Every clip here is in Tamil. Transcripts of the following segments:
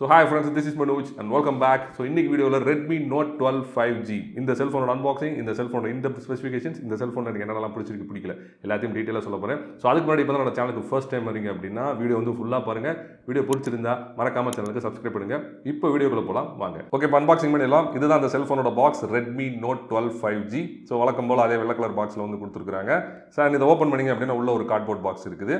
So hi friends, this is Manoj and welcome back. So இன்னைக்கு வீடியோவில் Redmi Note 12 5G இந்த செல்ஃபோனோட அன்பாக்சிங், இந்த செல்ஃபோனோட இன்டெப்த் ஸ்பெசிஃபிகேஷன்ஸ், இந்த செல்ஃபோன் எனக்கு என்னெல்லாம் பிடிச்சிருக்கு பிடிக்கல எல்லாத்தையும் டீட்டெயிலாக சொல்ல போகிறேன். ஸோ அதுக்கு முன்னாடி இப்போ தான் நம்ம சேனலுக்கு ஃபர்ஸ்ட் டைம் வரீங்க அப்படின்னா வீடியோ வந்து ஃபுல்லாக பாருங்கள். வீடியோ பிடிச்சிருந்தா மறக்காம சேனலுக்கு சப்ஸ்கிரைப் பண்ணுங்கள். இப்போ வீடியோக்குள்ள போகலாம் வாங்க. ஓகே, இப்போ அன்பாக்சிங் பண்ணிடலாம். இதுதான் அந்த செல்ஃபோனோட box Redmi Note 12 5G. So வழக்கம் போல் அதே வெள்ளை கலர் பாக்ஸில் வந்து கொடுத்துருக்காங்க. சார் இதை ஓப்பன் பண்ணிங்க அப்படின்னா உள்ள ஒரு கார்ட்போர்ட் பாக்ஸ் இருக்குது.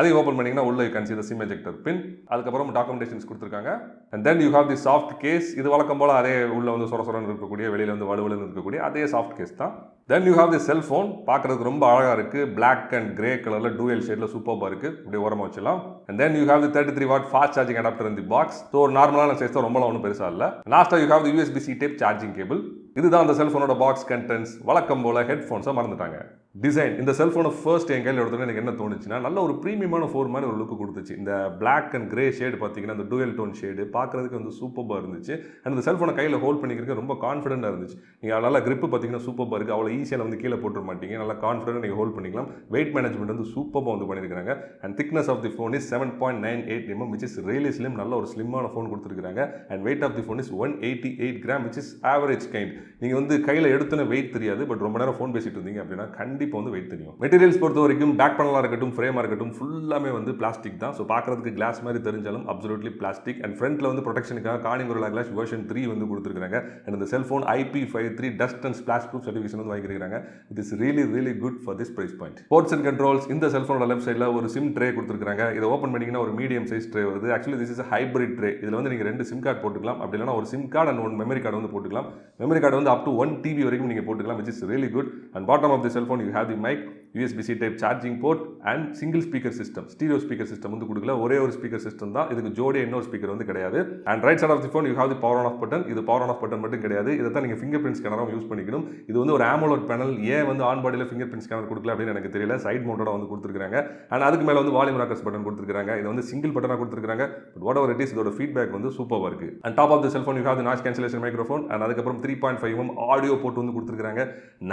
அதை ஓப்பன் பண்ணிங்கன்னா உள்ள you can see the SIM ejector pin. அதுக்கப்புறம் டாக்குமெண்டேஷன்ஸ் கொடுத்துருக்காங்க. And then you have the soft case. இது வழக்கம் போல் அதே உள்ள வந்து சொரன்னு இருக்கக்கூடிய, வெளியில் வந்து வலுவலுன்னு இருக்கக்கூடிய அதே சாஃப்ட் கேஸ் தான். Then you have the cellphone. பார்க்குறதுக்கு ரொம்ப அழகாக இருக்குது. பிளாக் அண்ட் கிரே கலரில் டூயல் ஷேடில் சூப்பராக இருக்குது. இப்படி ஓரமாக வச்சலாம். And then you have the 33 watt fast charging adapter இந்த பாக்ஸ். ஸோ ஒரு நார்மலான சைஸ் தான், ரொம்பலாம் ஒன்றும் பெருசாக இல்லை. லாஸ்ட்டாக you have the USB-C type charging cable. இதுதான் அந்த செல்ஃபோனோட பாக்ஸ் கண்டென்ட்ஸ். வழக்கம் போல் ஹெட்ஃபோன்ஸை மறந்துட்டாங்க. டிசைன், இந்த செல்ஃபோனை ஃபர்ஸ்ட் என் கையில் எடுத்தோன்னே எனக்கு என்ன தோணுச்சுன்னா, நல்ல ஒரு ப்ரீமியமான ஃபோன் மாதிரி ஒரு லுக்கு கொடுத்துச்சு. இந்த பிளாக் அண்ட் கிரே ஷேடு பார்த்தீங்கன்னா, அந்த டூயல் டோன் ஷேடு பார்க்குறதுக்கு வந்து சூப்பராக இருந்துச்சு. அண்ட் இந்த செல்ஃபோனை கையில் ஹோல்ட் பண்ணிக்கிறதுக்கு ரொம்ப கான்ஃபிடென்ட்டாக இருந்துச்சு. நீங்கள் நல்லா கிரிப்பு பார்த்தீங்கன்னா சூப்பராக இருக்குது. அவ்வளோ ஈஸியாக வந்து கீழே போட்டுற மாட்டீங்க. நல்லா கான்ஃபிடென்ட்டாக நீங்கள் ஹோல்ட் பண்ணிக்கலாம். வெயிட் மேனேஜ்மெண்ட் வந்து சூப்பராக வந்து பண்ணியிருக்காங்க. And thickness of the phone is 7.98 mm, which is really slim. நல்ல ஒரு ஸ்லிம்மான ஃபோன் கொடுத்துருக்காங்க. And weight of the phone is 188 gram, which is average kind. நீங்கள் வந்து கையில் எடுத்துன வெயிட் தெரியாது, பட் ரொம்ப நேரம் ஃபோன் பேசிட்டு இருந்தீங்க அப்படின்னா கண்டிப்பாக வந்து வெயிட் தெரியும். மெட்டீரியல்ஸ் பொறுத்த வரைக்கும் பேக் பேனலாக இருக்கட்டும், ஃப்ரேமாக இருக்கட்டும், ஃபுல்லாமே வந்து பிளாஸ்டிக் தான். ஸோ பார்க்குறதுக்கு கிளாஸ் மாதிரி தெரிஞ்சாலும் அப்சல்யூட்லி பிளாஸ்டிக். அண்ட் ஃப்ரண்ட்டில் வந்து ப்ரொடெக்ஷனுக்காக கார்னிங் கிளாஸ் வெர்ஷன் 3 வந்து கொடுத்துருக்காங்க. அண்ட் இந்த cellphone IP53 dust and splash proof certification வந்து வாங்கியிருக்காங்க. It is really good for this price point. Ports and controls, இந்த செல்ஃபோனோட லெஃப்ட் சைடில் ஒரு சிம் ட்ரே கொடுத்துருக்காங்க. இதை ஓப்பன் பண்ணிங்கன்னா ஒரு மீடியம் சைஸ் ட்ரே வருது. Actually this is hybrid tray. இதில் வந்து நீங்கள் 2 சிம் கார்டு போட்டுக்கலாம். அப்படி இல்லைனா ஒரு sim card and 1 memory card வந்து போட்டுக்கலாம். மெமரி கார்டு வந்து அப் டு 1 TB வரைக்கும் நீங்கள் போட்டுக்கலாம், which is really good. And bottom of the cell phone you have the mic, USB-C type charging port and single speaker system. Stereo speaker system வந்து கொடுக்கல, ஒரே ஒரு ஸ்பீக்கர் சிஸ்டம் தான். இதுக்கு ஜோடியா இன்னொரு ஸ்பீக்கர் வந்து கிடையாது. And right side of the phone you have the power on off button. இது பவர் ஆன் ஆஃப் பட்டன் மட்டும் கிடையாது, இதை தான் நீங்கள் ஃபிங்கர் பிரிண்ட் ஸ்கேனராக யூஸ் பண்ணிக்கணும். இது வந்து ஒரு AMOLED பேனல். ஏன் வந்து ஆன் பாடியில் ஃபிங்கர் பிரிண்ட் ஸ்கேனர் கொடுக்கல அப்படின்னு எனக்கு தெரியல. சைட் மவுண்டோட வந்து கொடுத்துருக்காங்க. அண்ட் அதுக்கு மேலே வந்து வால்யூம் ராக்கர்ஸ் பட்டன் கொடுத்துருக்காங்க. இது வந்து சிங்கிள் பட்டனாக கொடுத்துருக்காங்க. But whatever it is, இதோட ஃபீட்பேக் வந்து சூப்பராக இருக்குது. And top of the cell phone you have the noise cancellation microphone. And அதுக்கப்புறம் 3.5 mm ஆடியோ போட்டு வந்து கொடுத்துருக்காங்க.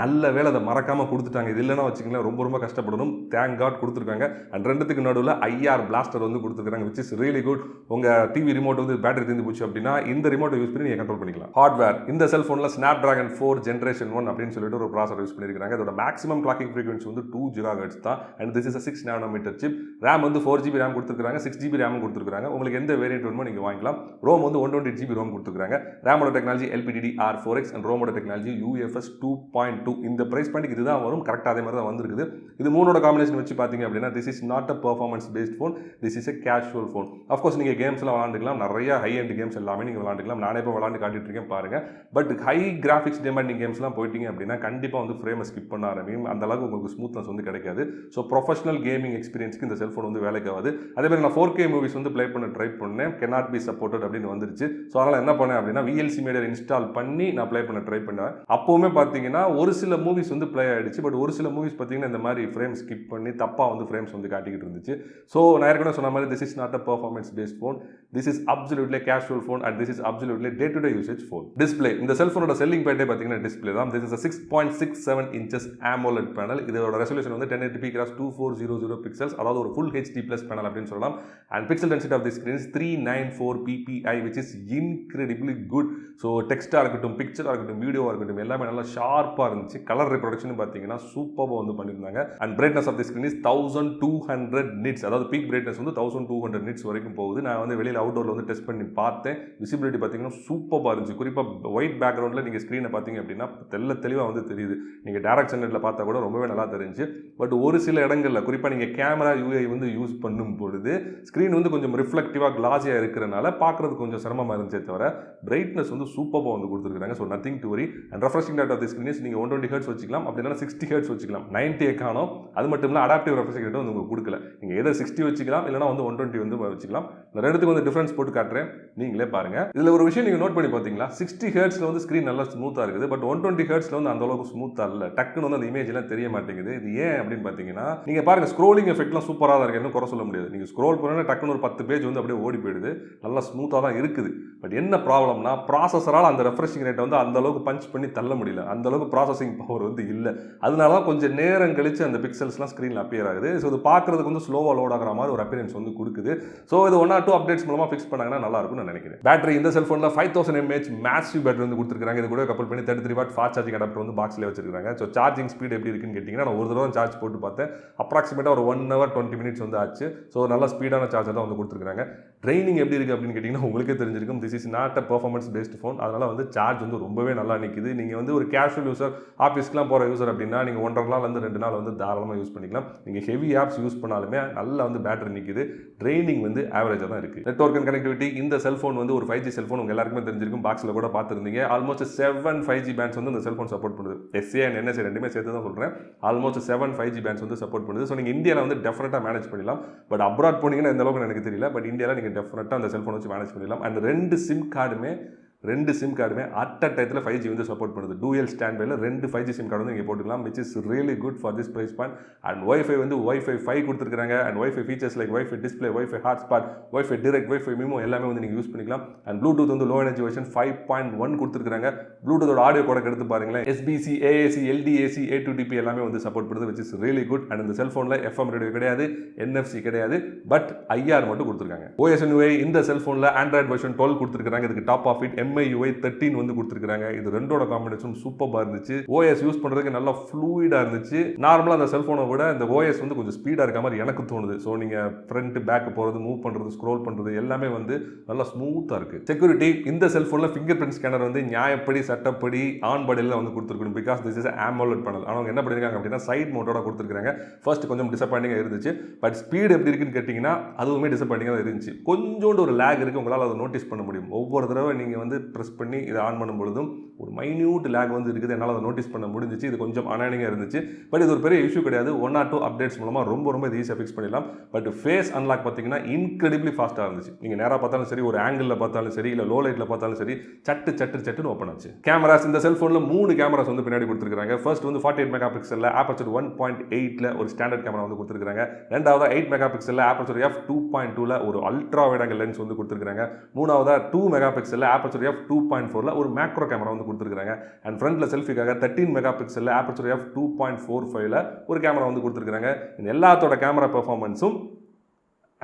நல்ல வேலை அதை மறக்காமல் கொடுத்துட்டாங்க. இது இல்லைன்னா வச்சுங்களேன் ரொம்ப கஷ்டப்படணும். தேங்க் காட் கொடுத்துருக்காங்க. அண்ட் ரெண்டுத்துக்கு நடுவில் IR பிளாஸ்டர் வந்து கொடுத்துருக்காங்க, which is really good. உங்கள் டிவி ரிமோட் வந்து பேட்டரி தீர்ந்து போச்சு அப்படின்னா இந்த ரிமோட்டை யூஸ் பண்ணி நீங்கள் கண்ட்ரோல் பண்ணிக்கலாம். ஹார்ட்வேர், இந்த செல்ஃபோனில் Snapdragon 4 Gen 1 அப்படின்னு சொல்லிட்டு ஒரு ப்ராசர் யூஸ் பண்ணியிருக்காங்க. இதோட மேக்ஸிமம் கிளாக்கிங் ஃப்ரீக்வன்சி வந்து 2 GHz தான். And this is a 6 nanometer chip. RAM வந்து 4GB ரேம் கொடுத்துருக்காங்க, 6GB ரேமும் கொடுத்துருக்காங்க. உங்களுக்கு எந்த வேரியன்ட் வேணுமோ நீங்கள் வாங்கிக்கலாம். ரோம் வந்து 128GB ரோம் கொடுத்துருக்காங்க. ரேமோட டெக்னாலஜி LPDDR4X அண்ட் ரோமோட டெக்னாலஜி UFS 2.2. இந்த பிரைஸ் பாயிண்ட் இதுதான் வரும். கரெக்டாக அதே மாதிரி தான் வந்திருக்குது. இது மூணோட காம்பினேஷன் வச்சு பார்த்தீங்க அப்படின்னா this is not a performance based phone, this is a casual phone. Of course நீங்கள் கேம்ஸ்லாம் விளாண்டுக்கலாம், நிறைய ஹை எண்ட் கேம்ஸ் எல்லாமே நீங்கள் விளாண்டுக்கலாம். நானே இப்போ விளாண்டு காட்டிட்டு இருக்கேன் பாருங்கள். பட் ஹை கிராஃபிக்ஸ் டிமாண்டிங் கேம்ஸ்லாம் போயிட்டீங்க அப்படின்னா கண்டிப்பாக வந்து ஃப்ரேமை ஸ்கிப் பண்ண ஆரம்பிக்கும். அந்த அளவுக்கு உங்களுக்கு ஸ்மூத்னஸ் வந்து கிடைக்காது. ஸோ ப்ரொஃபஷனல் கேமிங் எக்ஸ்பீரியன்ஸ்க்கு இந்த செல்ஃபோன் வந்து வேலைக்கு ஆகுது. அதே மாதிரி நான் 4K மூவிஸ் வந்து ப்ளே பண்ண ட்ரை பண்ணேன், cannot be supported அப்படின்னு வந்துருச்சு. ஸோ அதனால் என்ன பண்ணேன் அப்படின்னா VLC மீடியா இன்ஸ்டால் பண்ணி நான் ப்ளே பண்ண ட்ரை பண்ணேன். அப்போவுமே பார்த்தீங்கன்னா ஒரு சில மூவிஸ் வந்து ப்ளே ஆகிடுச்சு. பட் ஒரு சில மூவிஸ் பார்த்தீங்கன்னா இந்த மாதிரி ஃப்ரேம் ஸ்கிப் பண்ணி தப்பாக வந்து ஃப்ரேம்ஸ் வந்து காட்டிக்கிட்டு இருந்துச்சு. ஸோ நான் ஏற்கனவே சொன்ன மாதிரி this is not a performance based phone, this is absolutely casual phone and this is absolutely day to day usage phone. Display, இந்த செல்ஃபோனோட செல்லிங் பாயிண்டே பார்த்தீங்கன்னா டிஸ்பிளே தான். This is a 6.67 inches AMOLED panel. இதோட ரெசல்யூஷன் வந்து 1080p x 2400 பிக்சல்ஸ், அதாவது ஒரு ஃபுல் HD+ பேனல் அப்படின்னு சொல்லலாம். And pixel density of the screen is 394 ppi, which is incredibly good. So டெக்ஸ்ட்டாக இருக்கட்டும், பிக்சராக இருக்கட்டும், வீடியோவாக இருக்கட்டும், எல்லாமே நல்லா ஷார்ப்பாக இருந்துச்சு. கலர் ரிப்ரொடக்ஷன் பார்த்தீங்கன்னா சூப்பராக வந்து பண்ணியிருந்தாங்க. And brightness of the screen is 1200 nits, அதாவது பீக் பிரைட்னஸ் வந்து 1200 nits வரைக்கும் போகுது. நான் வந்து வெளியில் அவுட்டோரில் வந்து டெஸ்ட் பண்ணி பார்த்தேன். விசிபிலிட்டி பார்த்தீங்கன்னா சூப்பராக இருந்துச்சு. குறிப்பாக ஒயிட் பேக்ரவுண்டில் நீங்கள் ஸ்க்ரீனை பார்த்தீங்க அப்படின்னா தெளிவாக வந்து தெரியுது. நீங்கள் டேரக்ட் சென்டரில் பார்த்தா கூட ரொம்பவே நல்லா தெரிஞ்சு. பட் ஒரு சில இடங்களில் குறிப்பாக நீங்கள் கேமரா UI வந்து யூஸ் பண்ணும் பொழுது ஸ்க்ரீன் வந்து கொஞ்சம் ரிஃப்ளெக்டிவாக கிளாஸியாக இருக்கிறனால பார்க்குறது கொஞ்சம் சிரமமாக இருந்துச்சே தவிர பிரைட்னஸ் வந்து சூப்பராக வந்து கொடுத்துருக்காங்க. So nothing to worry. And refreshing rate of the screen நீங்கள் 120 Hz வச்சுக்கலாம், அப்படி இல்லைனா 60 Hz வச்சுக்கலாம். 90 காணும். அது மட்டும் இல்லை அடாப்டிவ் ரெஃப்ரெஷிங் ரேட் வந்து உங்களுக்கு கொடுக்கல. நீங்கள் எதை 60 வச்சுக்கலாம், இல்லைனா வந்து 120 வந்து வச்சுக்கலாம். நான் ரெண்டுத்துக்கு வந்து டிஃபரன்ஸ் போட்டு காட்டுறேன், நீங்களே பாருங்க. இதில் ஒரு விஷயம் நீங்கள் நோட் பண்ணி பார்த்தீங்களா, 60 Hz வந்து ஸ்க்ரீன் நல்லா ஸ்மூத்தாக இருக்குது. பட் 120 Hz வந்து அந்த அளவுக்கு ஸ்மூத்தாக இல்லை. டக்குன்னு வந்து அந்த இமேஜ் எல்லாம் தெரிய மாட்டேங்குது. இது ஏன் அப்படின்னு பார்த்தீங்கன்னா, நீங்கள் பாருங்க ஸ்க்ரோலிங் எஃபெக்ட்லாம் சூப்பராக தான் இருக்குது, குறை சொல்ல முடியாது. நீங்கள் ஸ்க்ரோல் பண்ணா டக்குன்னு ஒரு 10 பேஜ் வந்து அப்படியே ஓடி போயிடுது. நல்லா ஸ்மூத்தாக தான் இருக்குது. பட் என்ன ப்ராப்ளம்னா ப்ராசஸரால் அந்த ரெஃப்ரெஷிங் ரேட்டை வந்து அந்த அளவுக்கு பஞ்ச் பண்ணி தள்ள முடியல. அந்த அளவுக்கு ப்ராசஸிங் பவர் வந்து இல்லை. அதனால தான் கொஞ்சம் நேரம் நேரம் கழிச்சு அந்த பிக்சல்ஸ்லாம் ஸ்க்ரீனில் அப்பியர் ஆகுது. ஸோ இது பார்க்குறதுக்கு வந்து ஸ்லோவாக லோட் ஆகிற மாதிரி ஒரு அப்பியரன்ஸ் வந்து கொடுக்குது. ஸோ இது 1 or 2 அப்டேட்ஸ் மூலமாக ஃபிக்ஸ் பண்ணாங்கன்னா நல்லா இருக்கும்னு நான் நினைக்கிறேன். பேட்டரி இந்த செல்ஃபோனில் 5000 mAh மேசிவ் பேட்டரி வந்து கொடுத்துருக்காங்க. இது கூட கப்பல் பண்ணி 33 வாட் ஃபாஸ்ட் சார்ஜிங் அடாப்டர் வந்து பாக்ஸ்லேயே வச்சிருக்காங்க. ஸோ சார்ஜிங் ஸ்பீட் எப்படி இருக்குன்னு கேட்டிங்கன்னா, நான் ஒரு தடவை சார்ஜ் போட்டு பார்த்தேன். அப்ராக்சிமேட்டாக ஒரு 1 hour 20 minutes வந்து ஆச்சு. ஸோ நல்ல ஸ்பீடான சார்ஜர் தான் வந்து கொடுத்துருக்காங்க. ட்ரைனிங் எப்படி இருக்குது அப்படின்னு கேட்டிங்கன்னா உங்களுக்கே தெரிஞ்சிருக்கும். This is not a performance based phone. அதனால் வந்து சார்ஜ் வந்து ரொம்பவே நல்லா நிற்குது. நீங்கள் வந்து ஒரு கேஷுவல் யூசர், ஆஃபீஸ்க்குலாம் போகிற யூசர் அப்படின்னா நீங்கள் 1.5 நாள்லேருந்து 2 நாள் வந்து தாராளமாக யூஸ் பண்ணிக்கலாம். நீங்கள் ஹெவி ஆப்ஸ் யூஸ் பண்ணாலுமே நல்லா வந்து பேட்டரி நிற்குது. ட்ரைனிங் வந்து ஆவரேஜாக தான் இருக்குது. நெட்வொர்க் அண்ட் கனெக்டிவிட்டி இந்த செல்ஃபோன் வந்து ஒரு 5G செல்ஃபோன். உங்கள் எல்லாருக்குமே தெரிஞ்சிருக்கும். பாக்ஸில் கூட பார்த்துருந்தீங்க. ஆல்மோஸ்ட் 7 5G பேண்ட்ஸ் வந்து இந்த செல்ஃபோன் சப்போர்ட் பண்ணுது. SA அண்ட் NSA ரெண்டுமே சேர்த்து தான் சொல்கிறேன். ஆல்மோஸ்ட் 7 5G பேண்ட்ஸ் வந்து சப்போர்ட் பண்ணுது. ஸோ நீங்கள் இந்தியாவில் வந்து டெஃபினட்டாக மேனேஜ் பண்ணிடலாம். பட் அப்ராட் போனீங்கன்னா எந்த அளவுக்கு எனக்கு தெரியல. பட் இந்தியாவில் நீங்கள் டெஃபினட்டாக அந்த செல்ஃபோன் வச்சு மேனேஜ் பண்ணிடலாம். அண்ட் 2 சிம் கார்டுமே அட் அ டயத்தில் 5G வந்து சப்போர்ட் பண்ணுது. டூயல் ஸ்டாண்ட் பைல 2 5G சிம் கார்டு வந்து நீங்கள் போட்டுக்கலாம். Which is really good for this price point. And Wi-Fi வந்து Wi-Fi 5 கொடுத்துருக்காங்க. And Wi-Fi features like Wi-Fi display, Wi-Fi hotspot, Wi-Fi direct, Wi-Fi MIMO எல்லாமே வந்து நீங்கள் யூஸ் பண்ணிக்கலாம். அண்ட் ப்ளூடூத் வந்து லோ எனர்ஜி வெர்ஷன் 5.1 கொடுத்துருக்காங்க. ப்ளூடூத்தோட ஆடியோ கூட எடுத்து பாருங்களேன். SBC, AAC, LDAC, A2DP எல்லாமே வந்து சப்போர்ட் பண்ணுது. Which is really good. And இந்த செல்ஃபோனில் FM ரேடியோ கிடையாது, NFC கிடையாது, பட் IR மட்டும் கொடுத்துருக்காங்க. OS and UI இந்த செல்ஃபோனில் Android வெர்ஷன் 12 கொடுத்துருக்காங்க. இதுக்கு டாப் ஆஃப் இட் MIUI 13 வந்து கொடுத்துருக்காங்க. இது ரெண்டோட காம்பினேஷன் சூப்பராக இருந்துச்சு. OS யூஸ் பண்ணுறதுக்கு நல்லா ஃப்ளூயிடாக இருந்துச்சு. நார்மலாக அந்த செல்ஃபோனை விட இந்த OS வந்து கொஞ்சம் ஸ்பீடாக இருக்க மாதிரி எனக்கு தோணுது. ஸோ நீங்கள் ஃப்ரண்ட் பேக் போகிறது, மூவ் பண்ணுறது, ஸ்க்ரோல் பண்ணுறது எல்லாமே வந்து நல்லா ஸ்மூத்தாக இருக்குது. செக்யூரிட்டி இந்த செல்ஃபோனில் ஃபிங்கர் பிரிண்ட் ஸ்கேனர் வந்து நியாயப்படி சட்டப்படி ஆன் பாடியில் வந்து கொடுத்துருக்கணும். Because this is AMOLED panel. ஆனால் அவங்க என்ன பண்ணியிருக்காங்க அப்படின்னா சைட் மோட்டோட கொடுத்துருக்காங்க. ஃபர்ஸ்ட் கொஞ்சம் டிசப்பாயிண்டிங்காக இருந்துச்சு. பட் ஸ்பீடு எப்படி இருக்குன்னு கேட்டிங்கன்னா அதுவுமே டிசப்பாயிண்டிங்காக இருந்துச்சு. கொஞ்சோண்டு ஒரு லேக் இருக்குது. உங்களால் அதை நோட்டீஸ் பண்ண முடியும். ஒவ்வொரு தடவை நீங்கள் வந்து ப்ரெஸ் பண்ணி இதை ஆன் பண்ணும் பொழுதும் ஒரு மைன்யூட் லேக் வந்து இருக்குது. என்னால் அதை நோட்டீஸ் பண்ண முடிஞ்சிச்சு. இது கொஞ்சம் அனானிங்காக இருந்துச்சு. பட் இது ஒரு பெரிய இஷ்யூ கிடையாது. 1 or 2 அப்டேட்ஸ் மூலமாக ரொம்ப இது ஈஸியாக ஃபிக்ஸ் பண்ணிடலாம். பட் ஃபேஸ் அன்லாக் பார்த்தீங்கன்னா இன்க்ரெடிபிளி ஃபாஸ்ட்டாக இருந்துச்சு. நீங்கள் நேராக பார்த்தாலும் சரி, ஒரு ஆங்கிளில் பார்த்தாலும் சரி, இல்லை லோ லைட்டில் பார்த்தாலும் சரி, சட்டுன்னு ஓப்பன் ஆச்சு. கேமராஸ் இந்த செல்ஃபோனில் 3 கேமராஸ் வந்து பின்னாடி கொடுத்துருக்காங்க. ஃபர்ஸ்ட் வந்து 48 மெகா பிக்சலில் ஆப்பர்ச்சர் 1.8 ஒரு ஸ்டாண்டர்ட் கேமரா வந்து கொடுத்துருக்காங்க. ரெண்டாவது 8 மெகா பிக்சலில் ஆப்பர்ச்சர் f2.2 ஒரு அல்ட்ரா வைட் ஆங்கிள் லென்ஸ் வந்து கொடுத்துருக்காங்க. மூணாவது 2 மெகா பிக்சலில் ஆப்பர்ச்சர் f2.4 ஒரு மேக்ரோ கேமரா வந்து கொடுத்துருக்காங்க. அண்ட் ஃப்ரண்ட்ல செல்ஃபிக்காக 13 மெகா பிக்சலில் ஆப்பர்ச்சர் f2.45 ஒரு கேமரா வந்து கொடுத்துருக்காங்க. இந்த எல்லாத்தோட கேமரா பெர்ஃபார்மன்ஸும்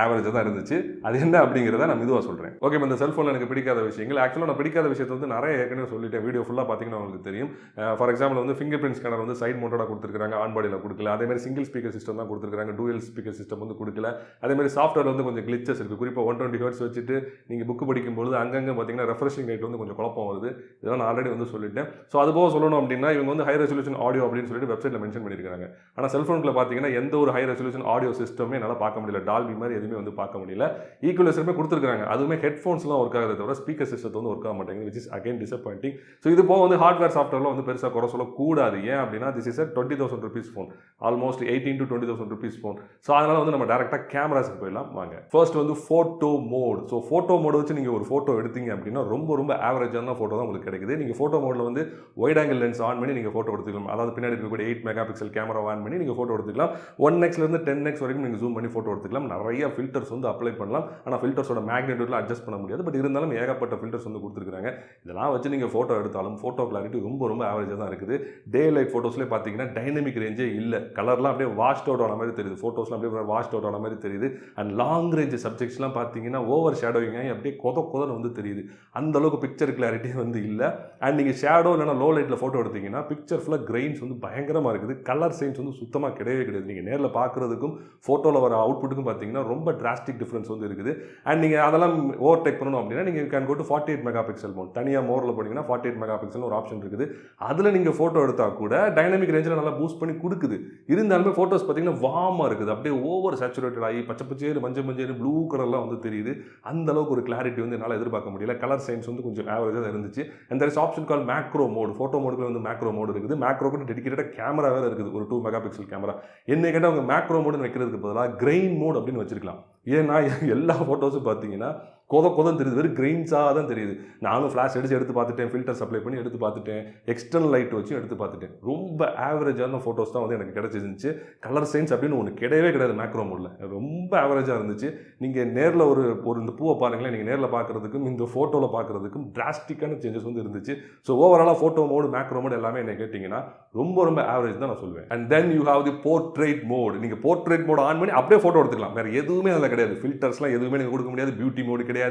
ஆவரேஜாக தான் இருந்துச்சு. அது என்ன அப்படிங்கிறத நான் மெதுவாக சொல்கிறேன். ஓகே, இந்த செல்ஃபோனில் எனக்கு பிடிக்காத விஷயங்கள், ஆக்சுவலாக நான் பிடிக்காத விஷயத்தை வந்து நிறைய ஏற்கனவே சொல்லிட்டேன். வீடியோ ஃபுல்லாக பார்த்தீங்கன்னா உங்களுக்கு தெரியும். ஃபார் எக்ஸாம்பிள் வந்து ஃபிங்கர் பிரிண்ட் ஸ்கேனர் வந்து சைட் மோட்டோட கொடுத்துருக்காங்க, ஆன் பாடியில் கொடுக்கல. அதேமாதிரி சிங்கிள் ஸ்பீக்கர் சிஸ்டம் தான் கொடுத்துருக்காங்க, டூயல் ஸ்பீக்கர் சிஸ்டம் வந்து கொடுக்கல. அதேமாதிரி சாஃப்ட்வேர் வந்து கொஞ்சம் கிளிச்சஸ் இருக்குது. குறிப்பாக 120 Hz வச்சுட்டு நீங்கள் புக்கு படிக்கும்போது அங்கங்கே பார்த்தீங்கன்னா ரெஃப்ரெஷிங் ரேட் வந்து கொஞ்சம் குழப்பம் வருது. இதெல்லாம் நான் ஆல்ரெடி வந்து சொல்லிட்டேன். ஸோ அது போக சொல்லணும் அப்படின்னா இவங்க வந்து ஹை ரெசல்யூஷன் ஆடியோ அப்படின்னு சொல்லிட்டு வெப்சைட்டில் மென்ஷன் பண்ணியிருக்காங்க. ஆனால் செல்ஃபோனில் பார்த்தீங்கன்னா எந்த ஒரு ஹை ரெசல்யூஷன் ஆடியோ சிஸ்டமே என்னால் பார்க்க முடியல. டால்பி மாதிரி எதுவுமே வந்து பார்க்க முடியல. ஈக்குவலைசருமே கொடுத்துருக்காங்க. அதுவுமே ஹெட்ஃபோன்ஸ்லாம் ஒர்க் ஆகுது தவிர ஸ்பீக்கர் சிஸ்டத்தை வந்து ஒர்க் ஆக மாட்டேங்குது. Which is again disappointing. So இது போக வந்து ஹார்ட்வேர் சாஃப்ட்வேர்லாம் வந்து பெருசாக குறை சொல்லக்கூடாது. ஏன் அப்படின்னா this is 20,000 rupees phone, almost 18 to 20,000 rupees phone. So அதனால் வந்து நம்ம டேரெக்டாக கேமராஸுக்கு போயிடலாம் வாங்க. ஃபர்ஸ்ட் வந்து photo mode. So photo mode வச்சு நீங்கள் ஒரு ஃபோட்டோ எடுத்தீங்க அப்படின்னா ரொம்ப ஆவரேஜான ஃபோட்டோ தான் உங்களுக்கு கிடைக்குது. நீங்கள் ஃபோட்டோ மோடில் வந்து வைட் ஆங்கிள் லென்ஸ் ஆன் பண்ணி நீங்கள் ஃபோட்டோ எடுத்துக்கலாம். அதாவது பின்னாடி இருக்கக்கூடிய 8 மெகா பிக்சல் கேமரா ஆன் பண்ணி நீங்கள் ஃபோட்டோ எடுத்துக்கலாம். 1x - 10x வரைக்கும் நீங்கள் ஜூம் பண்ணி ஃபோட்டோ எடுத்துக்கலாம். நிறைய ஃபில்டர்ஸ் வந்து அப்ளை பண்ணலாம். ஆனால் ஃபில்டர்ஸோட மேக்னிட்யூட்ல அட்ஜஸ்ட் பண்ண முடியாது. பட் இருந்தாலும் ஏகப்பட்ட ஃபில்டர்ஸ் வந்து கொடுத்துருக்காங்க. இதெல்லாம் வச்சு நீங்கள் ஃபோட்டோ எடுத்தாலும் ஃபோட்டோ கிளாரிட்டி ரொம்ப ஆவரேஜாக தான் இருக்குது. டே லைட் ஃபோட்டோஸ்லேயே பார்த்தீங்கன்னா டைனமிக் ரேஞ்சே இல்லை. கலர்லாம் அப்படியே வாஷ்ட் அவுட் ஆன மாதிரி தெரியுது. ஃபோட்டோஸ்லாம் அப்படியே வாஷ்ட் அவுட் ஆன மாதிரி தெரியுது. அண்ட் லாங் ரேஞ்ச் சப்ஜெக்ட்ஸ்லாம் பார்த்தீங்கன்னா ஓவர் ஷேடோவிங் ஆகி அப்படியே கொதன்னு வந்து தெரியுது. அந்த அளவுக்கு பிக்சர் கிளாரிட்டி வந்து இல்லை. அண்ட் நீங்கள் ஷேடோ இல்லைனா லோ லைட்டில் ஃபோட்டோ எடுத்தீங்கன்னா பிக்சர் ஃபுல்லாக கிரெயின்ஸ் வந்து பயங்கரமாக இருக்குது. கலர் சைன்ஸ் வந்து சுத்தமாக கிடையாது. நீங்கள் நேரில் பார்க்குறதுக்கும் ஃபோட்டோவில் வர அவுட்புட்டுக்கும் பார்த்தீங்கன்னா ரொம்ப டிராஸ்டிக் டிஃப்ரென்ஸ் வந்து இருக்குது. அண்ட் நீங்கள் அதெல்லாம் ஓவர்டேக் பண்ணணும் அப்படின்னா நீங்கள் can go to 48 mega pixel mode. தனியாக மோரில் போனீங்கன்னா 48 மெகா பிக்சல் ஒரு ஆப்ஷன் இருக்குது. அதில் நீங்கள் ஃபோட்டோ எடுத்தால் கூட டைனமிக் ரேஞ்சில் நல்லா பூஸ்ட் பண்ணி கொடுக்குது. இருந்தாலுமே ஃபோட்டோஸ் பார்த்தீங்கன்னா வார்மாக இருக்குது. அப்படியே ஓவர் சேச்சுரேட்டட் ஆகி பச்சை மஞ்சள் ப்ளூ கலர்லாம் வந்து தெரியுது. அந்த அளவுக்கு ஒரு கிளாரிட்டி வந்து என்னால் எதிர்பார்க்க முடியல. கலர் சைன்ஸ் வந்து கொஞ்சம் ஆவரேஜாக இருந்துச்சு. And there is option call macro mode. Photo மோடுக்கு வந்து மேக்ரோ மோடு இருக்குது. மேக்ரோக்கு டெடிகேட்டட் கேமரா வேறு இருக்குது, ஒரு 2 மெகா பிக்சல் கேமரா. என்ன கேட்டால் அவங்க மேக்ரோ மோடுன்னு வைக்கிறதுக்கு பதிலாக கிரெயின் மோட் அப்படின்னு வச்சிருக்கலாம். ஏன்னா எல்லா ஃபோட்டோஸும் பார்த்தீங்கன்னா கொதன்னு தெரியுது, வெறும் கிரெயின்ஸாக தான் தெரியுது. நானும் ஃப்ளாஷ் அடித்து எடுத்து பார்த்துட்டேன், ஃபில்டர்ஸ் அப்ளை பண்ணி எடுத்து பார்த்துட்டேன், எக்ஸ்டர்னல் லைட் வச்சு எடுத்து பார்த்துட்டேன். ரொம்ப ஆவரேஜான ஃபோட்டோஸ் தான் வந்து எனக்கு கிடச்சிருந்துச்சு. கலர் சயின்ஸ் அப்படின்னு ஒன்று கிடையவே கிடையாது மேக்ரோ மோடில். ரொம்ப ஆவரேஜாக இருந்துச்சு. நீங்கள் நேரில் ஒரு இந்த பூவை பாருங்களேன், நீங்கள் நேரில் பார்க்குறதுக்கும் இந்த ஃபோட்டோவில் பார்க்குறதுக்கும் டிராஸ்டிக்கான சேஞ்சஸ் வந்து இருந்துச்சு. ஸோ ஓவராலாக ஃபோட்டோ மோடு மேக்ரோ மோடு எல்லாமே என்ன கேட்டிங்கன்னா ரொம்ப ஆவரேஜ் தான் நான் சொல்லுவேன். And then you have the portrait mode. நீங்கள் போர்ட்ரேட் மோடு ஆன் பண்ணி அப்படியே ஃபோட்டோ எடுத்துக்கலாம். வேறு எதுவுமே அதில் கிடையாது. ஃபில்டர்ஸ்லாம் எதுவுமே நீங்கள் கொடுக்க முடியாது. பியூட்டி மோடு கிடையாது.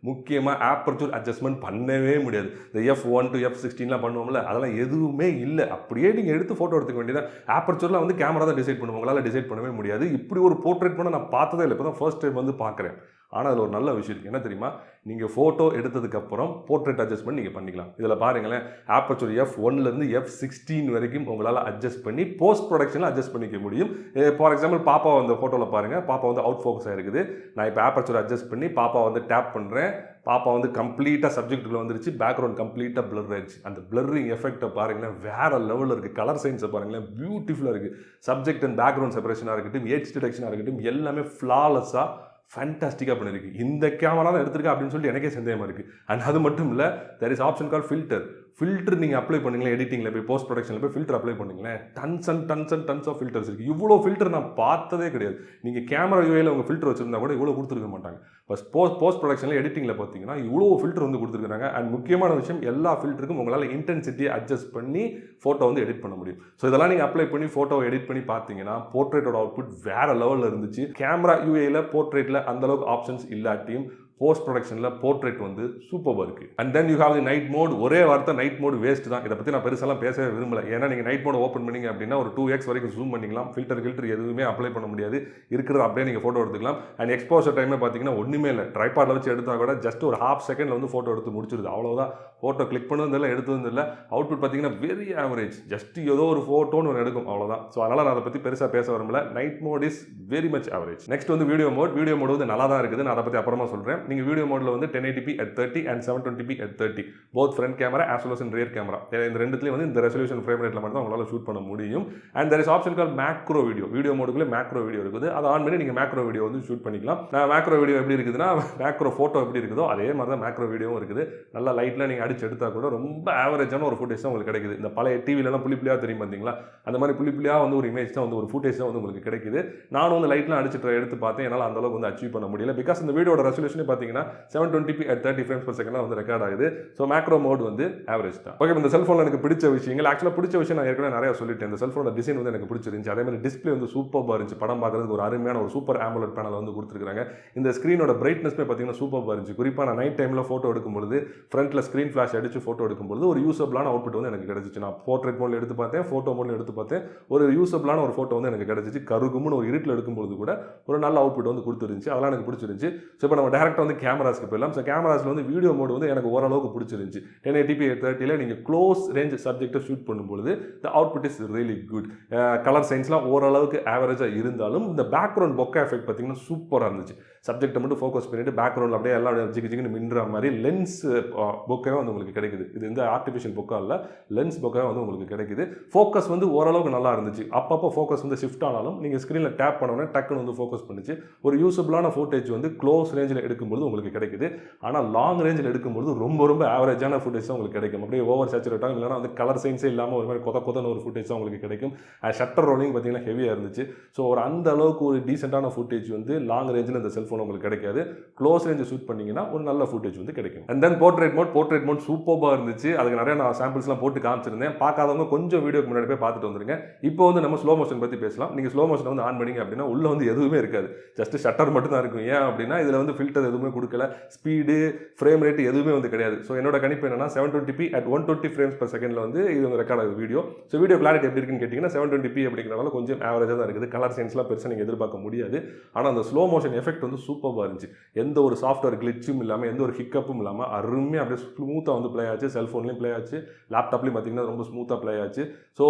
முக்கியமாக ஆப்பர்ச்சூர் அட்ஜஸ்ட்மெண்ட் பண்ணவே முடியாது. இந்த F1 to F16லாம் பண்ணுவோம்ல, அதெல்லாம் எதுவுமே இல்லை. அப்படியே நீங்கள் எடுத்து ஃபோட்டோ எடுத்துக்க வேண்டியதான். ஆப்பர்ச்சூரில் வந்து கேமரா தான் டிசைட் பண்ணுவோம், உங்களால் டிசைட் பண்ணவே முடியாது. இப்படி ஒரு போர்ட்ரேட் பண்ண நான் பார்த்ததே இல்லை. இப்போ தான் ஃபர்ஸ்ட் டைம் வந்து பார்க்குறேன். ஆனால் அதில் ஒரு நல்ல விஷயம் இருக்குது. என்ன தெரியுமா? நீங்கள் ஃபோட்டோ எடுத்ததுக்கப்புறம் போர்ட்ரேட் அட்ஜஸ்ட்மெண்ட் நீங்கள் பண்ணிக்கலாம். இதில் பாருங்களேன், ஆப்பர்ச்சூர் F1லேருந்து F16 வரைக்கும் உங்களால் அட்ஜஸ்ட் பண்ணி போஸ்ட் ப்ரொடக்ஷனில் அட்ஜஸ்ட் பண்ணிக்க முடியும். ஃபார் எக்ஸாம்பிள் பாப்பா வந்து ஃபோட்டோவில் பாருங்கள், பாப்பா வந்து அவுட் ஃபோக்கஸ் ஆகிருக்குது. நான் இப்போ ஆப்பர்ச்சூர் அட்ஜஸ்ட் பண்ணி பாப்பா வந்து டேப் பண்ணுறேன். பாப்பா வந்து கம்ப்ளீட்டாக சப்ஜெக்ட்டுக்குள்ள வந்துருச்சு. பேக்ரவுண்ட் கம்ப்ளீட்டாக பிளர் ஆயிடுச்சு. அந்த பிளரிங் எஃபெக்டை பாருங்களேன், வேறு லெவலில் இருக்குது. கலர் சயின்ஸை பாருங்களேன், பியூட்டிஃபுல்லாக இருக்குது. சப்ஜெக்ட் அண்ட் பேக்ரவுண்ட் செப்பரேஷனாக இருக்கட்டும், எட்ஜ் டிடெக்ஷனாக இருக்கட்டும், எல்லாமே ஃப்ளாலெஸ்ஸாக ஃபேண்டாஸ்டிக்காக பண்ணியிருக்கு. இந்த கேமரா தான் எடுத்திருக்கேன் அப்படின்னு சொல்லிட்டு எனக்கே சந்தேகமாக இருக்குது. அண்ட் அது மட்டும் இல்லை, there is option call filter. Filter நீங்கள் அப்ளை பண்ணுங்களேன், எடிட்டிங்கில் போய் போஸ்ட் ப்ரொடக்ஷனில் போய் ஃபில்டர் அப்ளை பண்ணுங்களேன், டன்ஸ் அண்ட் ஆஃப் ஃபில்டர்ஸ் இருக்குது. இவ்வளோ ஃபில்டர் நான் பார்த்ததே கிடையாது. நீங்கள் கேமரா யூஏல உங்கள் ஃபில்டர் வச்சுருந்தா கூட இவ்வளோ கொடுத்துருக்க மாட்டாங்க. பஸ் போஸ்ட் ப்ரொடக்ஷனில் எடிட்டிங்கில் பார்த்தீங்கன்னா இவ்வளோ ஃபில்டர் வந்து கொடுத்துருக்காங்க. அண்ட் முக்கியமான விஷயம், எல்லா ஃபில்டருக்கும் உங்களால் இன்டென்சிட்டியை அட்ஜஸ்ட் பண்ணி ஃபோட்டோ வந்து எடிட் பண்ண முடியும். ஸோ இதெல்லாம் நீங்கள் அப்ளை பண்ணி ஃபோட்டோவை எடிட் பண்ணி பார்த்தீங்கன்னா போர்ட்ரேட்டோட அவுட்புட் வேறு லெவலில் இருந்துச்சு. கேமரா யூஏல போர்ட்ரேட்டில் அந்தளவுக்கு ஆப்ஷன்ஸ் இல்லாட்டியும் போஸ்ட் ப்ரொடக்ஷனில் போர்ட்ரேட் வந்து சூப்பராக இருக்குது. And then you have the night mode. ஒரே வார்த்தை நைட் மோட் வேஸ்ட் தான். இதை பற்றி நான் பெருசெல்லாம் பேசவே விரும்பலை. ஏன்னா நீங்கள் நைட் மோட் ஓப்பன் பண்ணிங்க அப்படின்னா ஒரு 2x வரைக்கும் ஜூம் பண்ணிக்கலாம். ஃபில்டர் எதுவுமே அப்ளை பண்ண முடியாது. இருக்கிறது அப்படியே நீங்கள் ஃபோட்டோ எடுத்துக்கலாம். அண்ட் எக்ஸ்போசர் டைமே பார்த்தீங்கன்னா ஒன்றுமே இல்லை. ட்ரைபாடில் வச்சு எடுத்தால் கூட ஜஸ்ட் ஒரு ½ செகண்டில் வந்து ஃபோட்டோ எடுத்து முடிச்சிருது. அவ்வளோதான். ஃபோட்டோ கிளிக் பண்ணதும் இல்லை, எடுத்ததும் இல்லை. அவுட்புட் பார்த்தீங்கன்னா வெரி ஆவரேஜ். ஜஸ்ட் ஏதோ ஒரு ஃபோட்டோன்னு ஒன்று எடுக்கும், அவ்வளோதான். ஸோ அதனால் நான் அதை பற்றி பெருசாக பேச விரும்பல. Night mode is very much average. Next வந்து வீடியோ மோட். வீடியோ மோட் வந்து நல்லா தான் இருக்குது. நான் அதை பற்றி அப்புறமா சொல்கிறேன். நீங்கள் வீடியோ மோடில் வந்து 1080p at 30 and 720p at 30 both front camera as well as in rear camera. இந்த ரெண்டுத்துலயும் வந்து இந்த ரெசல்யூஷன் ஃப்ரேம் ரேட்ல மட்டும் தான் உங்களால ஷூட் பண்ண முடியும். and there is option called macro video. Video மோடுக்குள்ள மேக்ரோ வீடியோ இருக்குது. அதை ஆன் பண்ணி நீங்க மேக்ரோ வீடியோ வந்து ஷூட் பண்ணிக்கலாம். நான் மேக்ரோ வீடியோ எப்படி இருக்குதுன்னா, மேக்ரோ போட்டோ எப்படி இருக்குதோ அதே மாதிரி தான் மேக்ரோ வீடியோவும் இருக்குது. நல்லா லைட்ல நீங்க அடிச்சு எடுத்தா கூட ரொம்ப ஆவரேஜான ஒரு ஃபுட்டேஜ் தான் உங்களுக்கு கிடைக்குது. இந்த பழைய டிவில எல்லாம் புள்ளிப்புள்ளியா தெரியும் பாத்தீங்களா, அந்த மாதிரி புள்ளிப்புள்ளியா வந்து ஒரு இமேஜ் தான் வந்து ஒரு ஃபுட்டேஜ் தான் வந்து உங்களுக்கு கிடைக்குது. நானும் வந்து லைட்லாம் அடிச்சு எடுத்து பார்த்தேன். என்னால் அந்த அளவுக்கு வந்து அச்சீவ் பண்ண முடியல. பிகாஸ் இந்த வீடியோட ரெசல்யூஷன் பார்த்தீங்கன்னா 720p at 30 frames per second வந்து ரெக்கார்ட் ஆகுது. ஸோ மேக்ரோ மோட் வந்து ஆவரேஜ் தான். ஓகே, இந்த செல்ஃபோனில் எனக்கு பிடிச்ச விஷயங்கள், ஆக்சுவலாக பிடிச்ச விஷயம் நான் ஏற்கனவே நிறைய சொல்லிட்டேன். இந்த செல்ஃபோனோட டிசைன் வந்து எனக்கு பிடிச்சிருந்துச்சு. அதே மாதிரி டிஸ்பிளே வந்து சூப்பராக இருந்துச்சு. படம் பார்க்கறதுக்கு ஒரு அருமையான ஒரு சூப்பர் ஆம்புலட் பேனல் வந்து கொடுத்துருக்காங்க. இந்த ஸ்க்ரீனோட பிரைட்னஸ்மே பார்த்தீங்கன்னா சூப்பராக இருந்துச்சு. குறிப்பாக நான் நைட் டைமில் ஃபோட்டோ எடுக்கும்போது ஃப்ரண்ட்டில் ஸ்க்ரீன் ஃப்ளாஷ் அடிச்சு ஃபோட்டோ எடுக்கும்போது ஒரு யூசபிளான அவுட்புட் வந்து எனக்கு கிடைச்சிச்சு. நான் போர்ட்ரேட் மோடில் எடுத்து பார்த்தேன், ஃபோட்டோ மோடில் எடுத்து பார்த்தேன். ஒரு யூசபிளான ஒரு ஃபோட்டோ வந்து எனக்கு கிடைச்சிச்சு. கருகும்னு ஒரு இருட்டில் எடுக்கும்போது கூட ஒரு நல்ல அவுட்புட் வந்து கொடுத்துருந்துச்சு. அதெல்லாம் எனக்கு பிடிச்சிருந்துச்சு. ஸோ இப்போ நம்ம டேரக்டாக வந்து கேமராஸ்க்கு போயிடலாம். ஸோ கேமராஸில் வந்து வீடியோ மோடு வந்து எனக்கு ஓரளவுக்கு பிடிச்சிருந்துச்சு. 1080p 30ல நீங்கள் க்ளோஸ் ரேஞ்ச் சப்ஜெக்டை ஷூட் பண்ணும்போது the output is really good. Colour சயின்ஸ்லாம் ஓரளவுக்கு ஆவரேஜாக இருந்தாலும் இந்த பேக்ரவுண்ட் பொக்கா எஃபெக்ட் பார்த்தீங்கன்னா சூப்பராக இருந்துச்சு. சப்ஜெக்டை மட்டும் ஃபோக்கஸ் பண்ணிட்டு பேக்ரவுண்டில் அப்படியே எல்லாம் ஜிகின்னு மின்ற மாதிரி லென்ஸ் பொக்காவே வந்து உங்களுக்கு கிடைக்குது. இது இந்த ஆர்டிஃபிஷியல் பொக்கா இல்லை, லென்ஸ் பொக்காவே வந்து உங்களுக்கு கிடைக்குது. ஃபோக்கஸ் வந்து ஓரளவுக்கு நல்லா இருந்துச்சு. அப்பப்போ ஃபோக்கஸ் வந்து ஷிஃப்ட் ஆனாலும் நீங்கள் ஸ்க்ரீனில் டேப் பண்ணோன்னே டக்குன்னு வந்து ஃபோக்கஸ் பண்ணிச்சு. ஒரு யூசபிளான ஃபோட்டேஜ் வந்து க்ளோஸ் ரேஞ்சில் எடுக்கும்போது உங்களுக்கு கிடைக்குது. ஆனால் லாங் ரேஞ்சில் எடுக்கும்போது ரொம்ப ஆவரேஜான ஃபுட்டேஜ் தான் உங்களுக்கு கிடைக்கும். அப்படியே ஓவர் சேச்சுரேட் ஆகும், இல்லைனா வந்து கலர் சயின்ஸே இல்லாமல் ஒரு மாதிரி கொதன்னு ஒரு ஃபுட்டேஜ் தான் உங்களுக்கு கிடைக்கும். ஷட்டர் ரோலிங் பார்த்தீங்கன்னா ஹெவியாக இருந்துச்சு. ஸோ ஒரு அந்த அளவுக்கு ஒரு டீசெண்டான ஃபுட்டேஜ் வந்து லாங் ரேஞ்சில் இந்த செல்ஃபோன் உங்களுக்கு கிடைக்காது. க்ளோஸ் ரேஞ்ச் ஷூட் பண்ணிங்கன்னா ஒரு நல்ல ஃபுட்டேஜ் வந்து கிடைக்கும். அண்ட் தென் போர்ட்ரேட் மோட் சூப்பராக இருந்துச்சு. அதுக்கு நிறைய நான் சாம்பிள்ஸ்லாம் போட்டு காமிச்சிருந்தேன். பார்க்காதவங்க கொஞ்சம் வீடியோக்கு முன்னாடி போய் பார்த்துட்டு வந்துருங்க. இப்போ வந்து நம்ம ஸ்லோ மோஷன் பற்றி பேசலாம். நீங்கள் ஸ்லோ மோஷன் வந்து ஆன் பண்ணிங்க அப்படின்னா உள்ள வந்து எதுவுமே இருக்காது, ஜஸ்ட் ஷட்டர் மட்டும் தான் இருக்கும். ஏன் அப்படின்னா இதில் வந்து ஃபில்டர் எதுவுமே கொடுக்கல, ஸ்பீடு ஃப்ரேம் ரேட் எதுவுமே வந்து கிடையாது. ஸோ என்னோட கணிப்பு என்னன்னா 720p at 120 frames per second வந்து இது வந்து ரெக்கார்ட் ஆகுது வீடியோ. ஸோ வீடியோ கிளாரிட்டி எப்படி இருக்குன்னு கேட்டிங்கன்னா 720p அப்படிங்கிறனால கொஞ்சம் ஆவரேஜாக தான் இருக்குது. கலர் சயின்ஸ்லாம் பெருசாக நீங்கள் எதிர்பார்க்க முடியாது. ஆனால் அந்த ஸ்லோ மோஷன் எஃபெக்ட் வந்து சூப்பராக இருந்துச்சு. எந்த ஒரு சாஃப்ட்வேர் கிளிச்சும் இல்லாமல், எந்த ஒரு ஹிக்கப்பும் இல்லாமல் அருமையாக அப்படியே ஸ்மூத்தாக வந்து ப்ளே ஆச்சு. செல்ஃபோன்லேயும் ப்ளே ஆச்சு, லேப்டாப்லேயும் பார்த்தீங்கன்னா ரொம்ப ஸ்மூத்தாக ப்ளே ஆச்சு. ஸோ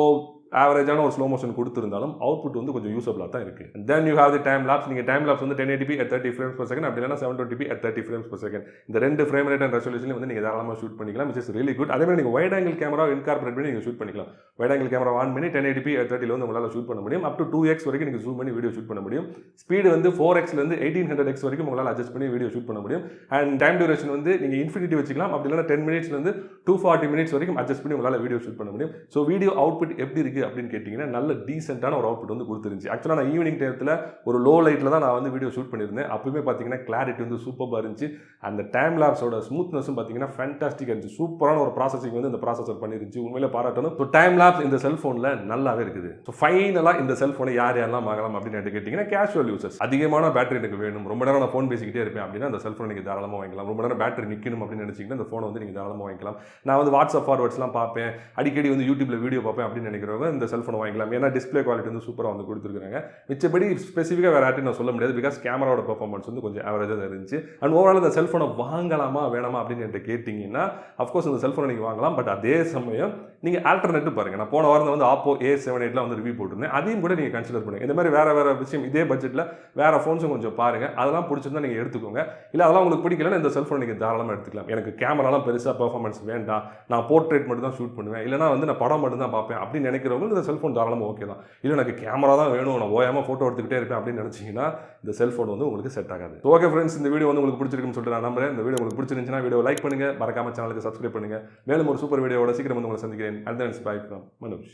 ஆவரேஜான ஒரு ஸ்லோ மோஷன் கொடுத்துருந்தாலும் அவுட்புட் வந்து கொஞ்சம் யூஸபிளாக தான் இருக்குது. தென் you have the time lapse. நீங்கள் டைம் லாப்ஸ் வந்து 1080p at 30 frames per second, அப்படி இல்லைனா 720p at 30 frames per second. இந்த ரெண்டு ஃப்ரேம் ரேட் அண்ட் ரெசல்யூஷன்லையும் வந்து நீங்கள் தாராளமாக ஷூட் பண்ணிக்கலாம், which is really good. அதே மாதிரி நீங்கள் வைட் ஆங்கிள் கேமரா இன்கார்பரேட் பண்ணி நீங்கள் ஷூட் பண்ணிக்கலாம். வைட் ஆங்கிள் கேமரா ஆன் பண்ணி 1080p at 30 வந்து உங்களால் ஷூட் பண்ண முடியும். அப் டு 2x வரைக்கும் நீங்கள் ஜூம் பண்ணி வீடியோ ஷூட் பண்ண முடியும். ஸ்பீடு வந்து 4xலேருந்து 1800x வரைக்கும் உங்களால் அட்ஜஸ்ட் பண்ணி வீடியோ ஷூட் பண்ண முடியும். அண்ட் டைம் டியூரேஷன் வந்து நீங்கள் இன்ஃபினிட்டி வச்சுக்கலாம், அப்படி இல்லைனா 10 மினிட்ஸ்லேருந்து 240 மினிட்ஸ் வரைக்கும் அட்ஜஸ்ட் பண்ணி உங்களால் வீடியோ ஷூட் பண்ண முடியும். ஸோ வீடியோ அவுட்புட் எப்படி இருக்குது அப்படின்னு கேட்டிங்கன்னா நல்ல டீசென்ட்டான ஒரு அவுட்புட் வந்து கொடுத்துருந்துச்சு. ஆக்சுவலாக நான் ஈவினிங் டைத்தில் ஒரு லோ லைட்டில் தான் நான் வந்து வீடியோ ஷூட் பண்ணியிருந்தேன். அப்பவுமே பார்த்தீங்கன்னா கிளாரிட்டி வந்து சூப்பராக இருந்துச்சு. அந்த டைம் லாப்ஸோட ஸ்மூத்னஸும் பார்த்தீங்கன்னா ஃபேன்டாஸ்டிக்காக இருந்துச்சு. சூப்பரான ஒரு ப்ராசஸிங் வந்து இந்த ப்ராசஸர் பண்ணிருந்துச்சு. உண்மையிலே பாராட்டணும். ஸோ டைம் லாப்ஸ் இந்த செல்ஃபோனில் நல்லாவே இருக்குது. ஸோ ஃபைனலாக இந்த செல்ஃபோனை யாரெல்லாம் வாங்கலாம் அப்படின்னு கேட்டிங்கன்னா கேஷுவல் யூசர்ஸ். அதிகமான பேட்டரி எனக்கு வேணும், ரொம்ப நேரம் நான் ஃபோன் பேசிக்கிட்டே இருப்பேன் அப்படின்னா அந்த செல்ஃபோனை நீங்கள் தாராளமாக வாங்கிக்கலாம். ரொம்ப நேரம் பேட்டரி நிற்கணும் அப்படின்னு நினச்சிங்கன்னா இந்த ஃபோனை வந்து நீங்கள் தாராளமாக வாங்கிக்கலாம். நான் வந்து வாட்ஸ்அப் ஃபார்வர்ட்ஸ்லாம் பார்ப்பேன், அடிக்கடி வந்து யூடியூப்ல வீடியோ பார்ப்பேன் அப்படின்னு நினைக்கிறவங்க இந்த செல்ஃபோனை வாங்கிக்கலாம். ஏன்னா டிஸ்பிளே குவாலிட்டி வந்து சூப்பராக வந்து கொடுத்துருக்காங்க. மிச்சபடி ஸ்பெசிஃபிக்காக வேறு யார்ட்டும் நான் சொல்ல முடியாது, பிகாஸ் கேமராவோட பெர்ஃபார்மன்ஸ் வந்து கொஞ்சம் ஆவரேஜாக தான் இருந்துச்சு. அண்ட் ஓவரால் இந்த செல்ஃபோனை வாங்கலாமா வேணாமா அப்படின்னு என்கிட்ட கேட்டிங்கன்னா அஃப்கோர்ஸ் இந்த செல்ஃபோனை நீங்கள் வாங்கலாம். பட் அதே சமயம் நீங்கள் ஆல்டர்னேட்டிவ் பாருங்கள். நான் போன வாரம் வந்து ஆப்போ A78 வந்து ரிவ்யூ போட்டிருந்தேன், அதையும் கூட நீங்கள் கன்சிடர் பண்ணுங்கள். இந்த மாதிரி வேறு விஷயம் இதே பட்ஜெட்டில் வேறு ஃபோன்ஸும் கொஞ்சம் பாருங்கள். அதெல்லாம் பிடிச்சிருந்தா நீங்கள் எடுத்துக்கோங்க. இல்லை அதெல்லாம் உங்களுக்கு பிடிக்கலன்னா இந்த செல்ஃபோனை நீங்கள் தாராளமாக எடுத்துக்கலாம். எனக்கு கேமராலாம் பெருசாக பெர்ஃபார்மன்ஸ் வேண்டாம், நான் போர்ட்ரேட் மட்டும் தான் ஷூட் பண்ணுவேன், இல்லைனா வந்து நான் படம் மட்டும் தான் பார்ப்பேன் அப்படின்னு நினைக்கிறவங்க இந்த செல்ஃபோன் தாராளமாக ஓகே தான். இல்லை எனக்கு கேமரா தான் வேணும், நான் ஓயாமல் ஃபோட்டோ எடுத்துக்கிட்டே இருப்பேன் அப்படின்னு நினச்சிங்கன்னா இந்த செல்ஃபோன் வந்து உங்களுக்கு செட் ஆகாது. ஓகே ஃப்ரெண்ட்ஸ், இந்த வீடியோ வந்து உங்களுக்கு பிடிச்சிருக்குன்னு சொல்லிட்டு நான் நம்புறேன். இந்த வீடியோ உங்களுக்கு பிடிச்சிருந்துச்சுன்னா வீடியோ லைக் பண்ணுங்கள், மறக்காம சேனலுக்கு சப்ஸ்கிரைப் பண்ணுங்கள். மேலும் ஒரு சூப்பர் வீடியோவோட சீக்கிரம் வந்து உங்களை சந்திக்கிறேன். And then by from Manoj.